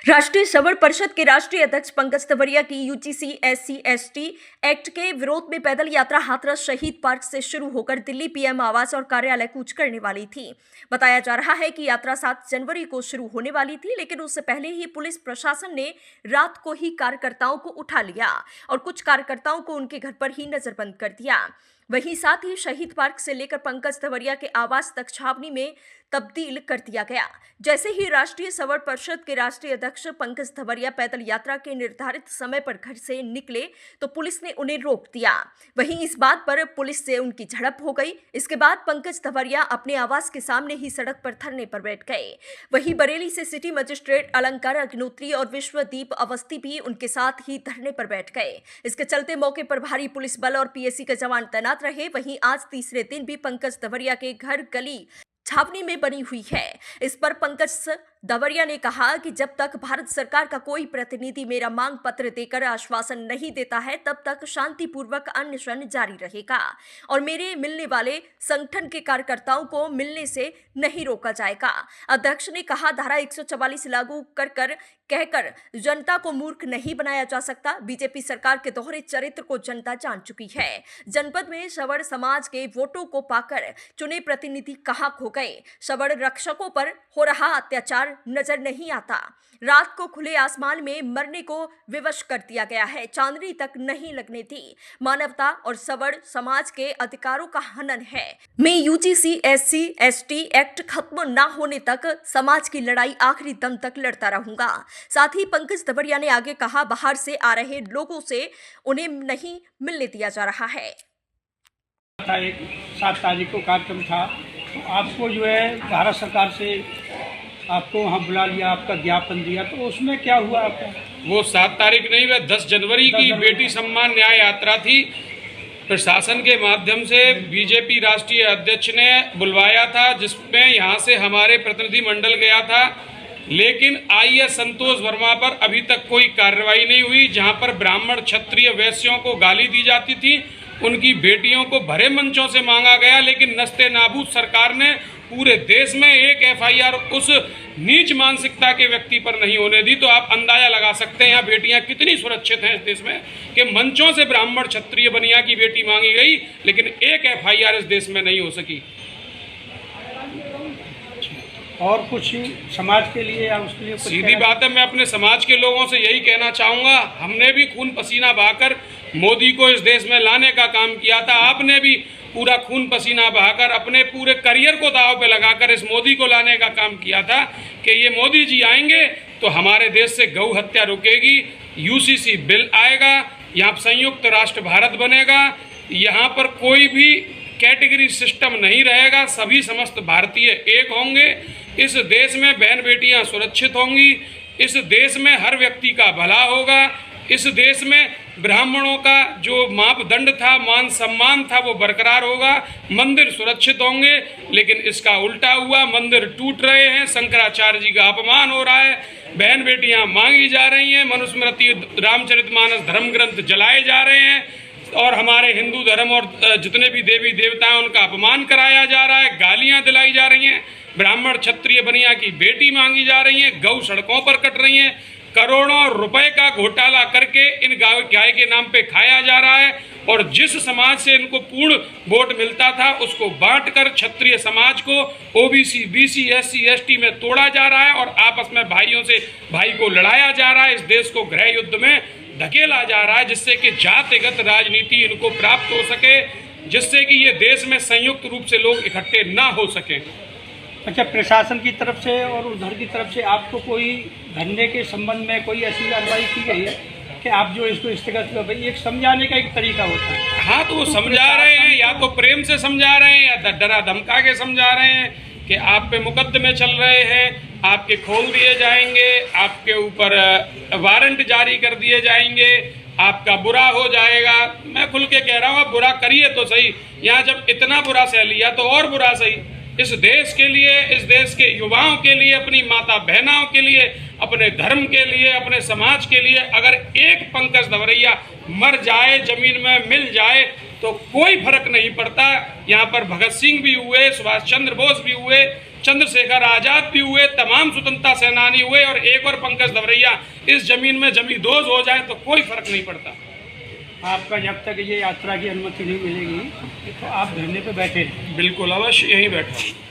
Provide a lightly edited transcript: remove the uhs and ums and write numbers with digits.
राष्ट्रीय श्रवण परिषद के राष्ट्रीय अध्यक्ष पंकज तवरिया की यूजीसी SC ST एक्ट के विरोध में पैदल यात्रा हाथरस शहीद पार्क से शुरू होकर दिल्ली PM आवास और कार्यालय कूच करने वाली थी। बताया जा रहा है कि यात्रा 7 जनवरी को शुरू होने वाली थी, लेकिन उससे पहले ही पुलिस प्रशासन ने रात को ही कार्यकर्ताओं को उठा लिया और कुछ कार्यकर्ताओं को उनके घर पर ही नजरबंद कर दिया। वहीं साथ ही शहीद पार्क से लेकर पंकज तवरिया के आवास तक छावनी में तब्दील कर दिया गया। जैसे ही राष्ट्रीय श्रवण परिषद के राष्ट्रीय अध्यक्ष पंकज तवरिया पैदल यात्रा के निर्धारित समय पर घर से निकले तो पुलिस ने उन्हें रोक दिया। वहीं इस बात पर पुलिस से उनकी झड़प हो गई। इसके बाद पंकज तवरिया अपने आवास के सामने ही सड़क पर धरने पर बैठ गए। वहीं बरेली से सिटी मजिस्ट्रेट अलंकार अग्निहोत्री और विश्वदीप अवस्थी भी उनके साथ ही धरने पर बैठ गए। इसके चलते मौके पर भारी पुलिस बल और PSC के जवान तैनात रहे। वहीं आज तीसरे दिन भी पंकज तवरिया के घर गली छावनी में बनी हुई है। इस पर पंकज तवरिया ने कहा कि जब तक भारत सरकार का कोई प्रतिनिधि मेरा मांग पत्र देकर आश्वासन नहीं देता है, तब तक शांतिपूर्वक अनशन जारी रहेगा और मेरे मिलने वाले संगठन के कार्यकर्ताओं को मिलने से नहीं रोका जाएगा। अध्यक्ष ने कहा, धारा 144 लागू कर कहकर जनता को मूर्ख नहीं बनाया जा सकता। बीजेपी सरकार के दोहरे चरित्र को जनता जान चुकी है। जनपद में श्रवण समाज के वोटों को पाकर चुने प्रतिनिधि कहां खो गए। श्रवण रक्षकों पर हो रहा अत्याचार नजर नहीं आता। रात को खुले आसमान में मरने को विवश कर दिया गया है। चांदनी तक नहीं लगने दी। मानवता और श्रवण समाज के अधिकारों का हनन है। मैं UGC SC ST एक्ट खत्म ना होने तक समाज की लड़ाई आखिरी दम तक लड़ता रहूंगा। साथ ही पंकज तवरिया ने आगे कहा, बाहर से आ रहे लोगों से उन्हें नहीं मिलने दिया जा रहा है। 7 तारीख को कार्यक्रम था, तो आपको जो है भारत सरकार से आपको वहाँ बुला लिया, आपका ज्ञापन दिया, तो उसमें क्या हुआ आपका? वो 7 तारीख नहीं, वह 10 जनवरी की बेटी सम्मान न्याय यात्रा थी। प्रशासन के माध्यम से बीजेपी राष्ट्रीय अध्यक्ष ने बुलवाया था, जिसमें यहाँ से हमारे प्रतिनिधि मंडल गया था, लेकिन IAS संतोष वर्मा पर अभी तक कोई कार्रवाई नहीं हुई। जहाँ पर ब्राह्मण क्षत्रिय वैश्यों को गाली दी जाती थी, उनकी बेटियों को भरे मंचों से मांगा गया, लेकिन नस्ते नाबूद सरकार ने पूरे देश में एक FIR उस नीच मानसिकता के व्यक्ति पर नहीं होने दी। तो आप अंदाजा लगा सकते हैं यहाँ बेटियां कितनी सुरक्षित हैं इस देश में कि मंचों से ब्राह्मण क्षत्रिय बनिया की बेटी मांगी गई, लेकिन एक FIR इस देश में नहीं हो सकी। और कुछ समाज के लिए या उसके लिए सीधी बात है, मैं अपने समाज के लोगों से यही कहना चाहूँगा, हमने भी खून पसीना बहाकर मोदी को इस देश में लाने का काम किया था। आपने भी पूरा खून पसीना बहाकर अपने पूरे करियर को दांव पे लगाकर इस मोदी को लाने का काम किया था कि ये मोदी जी आएंगे तो हमारे देश से गौ हत्या रुकेगी, UCC बिल आएगा, यहाँ संयुक्त राष्ट्र भारत बनेगा, यहाँ पर कोई भी कैटेगरी सिस्टम नहीं रहेगा, सभी समस्त भारतीय एक होंगे। इस देश में बहन बेटियां सुरक्षित होंगी, इस देश में हर व्यक्ति का भला होगा, इस देश में ब्राह्मणों का जो मापदंड था, मान सम्मान था, वो बरकरार होगा, मंदिर सुरक्षित होंगे। लेकिन इसका उल्टा हुआ, मंदिर टूट रहे हैं, शंकराचार्य जी का अपमान हो रहा है, बहन बेटियां मांगी जा रही हैं, मनुस्मृति रामचरितमानस धर्म ग्रंथ जलाए जा रहे हैं और हमारे हिंदू धर्म और जितने भी देवी देवता हैं उनका अपमान कराया जा रहा है, गालियां दिलाई जा रही हैं, ब्राह्मण क्षत्रिय बनिया की बेटी मांगी जा रही है, गौ सड़कों पर कट रही हैं, करोड़ों रुपए का घोटाला करके इन गाय के नाम पे खाया जा रहा है और जिस समाज से इनको पूर्ण वोट मिलता था उसको बांटकर क्षत्रिय समाज को OBC BC SC ST में तोड़ा जा रहा है और आपस में भाइयों से भाई को लड़ाया जा रहा है। इस देश को गृह युद्ध में धकेला जा रहा है, जिससे कि जातिगत राजनीति इनको प्राप्त हो सके, जिससे कि ये देश में संयुक्त रूप से लोग इकट्ठे ना हो सकें। अच्छा, प्रशासन की तरफ से और उधर की तरफ से आपको कोई धरने के संबंध में कोई ऐसी कार्रवाई की गई है कि आप जो इसको स्थगित कर भाई, एक समझाने का एक तरीका होता है? हाँ, तो वो समझा रहे हैं, या तो प्रेम से समझा रहे हैं या डरा धमका के समझा रहे हैं कि आप पे मुकदमे चल रहे हैं, आपके खोल दिए जाएंगे, आपके ऊपर वारंट जारी कर दिए जाएंगे, आपका बुरा हो जाएगा। मैं खुल के कह रहा हूँ, आप बुरा करिए तो सही, यहाँ जब इतना बुरा सह लिया तो और बुरा सही। इस देश के लिए, इस देश के युवाओं के लिए, अपनी माता बहनों के लिए, अपने धर्म के लिए, अपने समाज के लिए अगर एक पंकज तवरिया मर जाए, जमीन में मिल जाए, तो कोई फर्क नहीं पड़ता। यहाँ पर भगत सिंह भी हुए, सुभाष चंद्र बोस भी हुए, चंद्रशेखर आजाद भी हुए, तमाम स्वतंत्रता सेनानी हुए, और एक और पंकज दवरैया इस जमीन में जमींदोज हो जाए तो कोई फर्क नहीं पड़ता। आपका जब तक ये यात्रा की अनुमति नहीं मिलेगी तो आप धरने पे बैठे रहें। बिल्कुल अवश्य यहीं बैठा हूँ।